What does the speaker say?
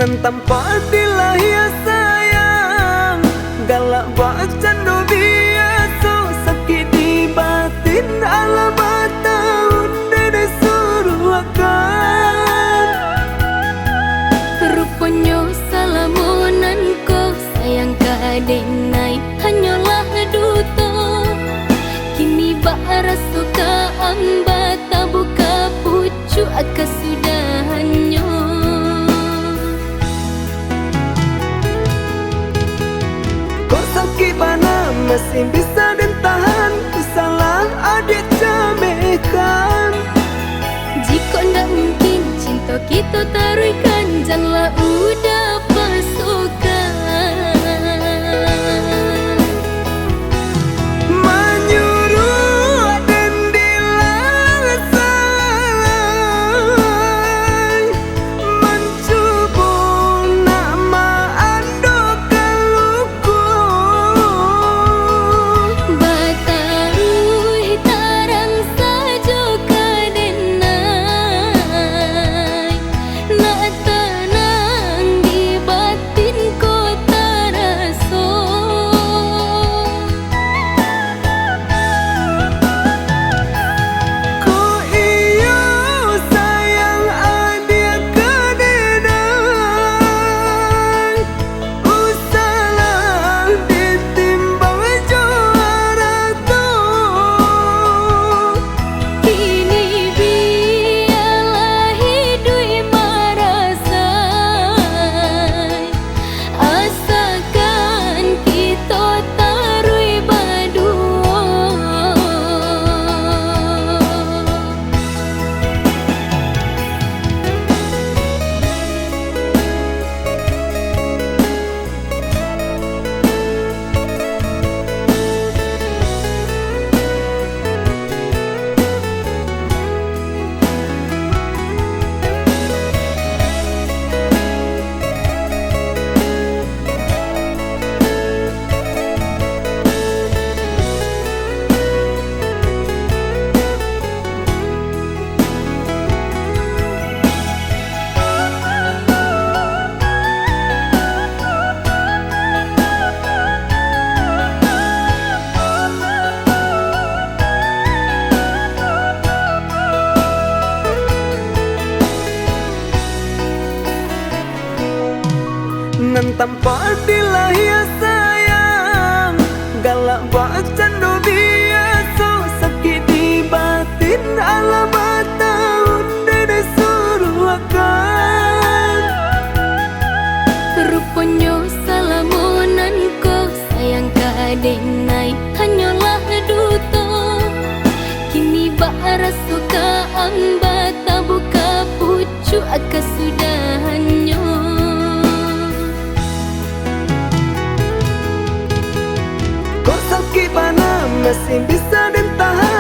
nan tanpa dilahia sayang, galak bacan do biasa, sakit di batin alamat tahun dede suruh akan. Rupanya salamunanku sayang kadenai hanyalah duto, kini bara suka amba tabuka pucu akas sudahannya. Sakit mana masih bisa dan tahan, ku salah adik camekan. Jika ndak mungkin cinta kita taruhkan, janganlah udah pasukan. Menyuruh dan dilaksai, mencubu nama ando kaluku. Batarui tarang saja kadenai, nak tenang di batin kota rasa. Ku iyo sayang adik kadenai, usalah ditimbang juara tu. Kini biarlah hidup merasai, asalkan kita tarui berdua. Nan tanpa dilahia sayang, galak bacan do biasa, sakit di batin alamat tahun dede suruh akan. Rupanya salamunanku sayang kadenai hanyalah duto, kini bara suka amba tabuka pucu akas sudahannya. Kok sakit mana masih bisa dan tahan,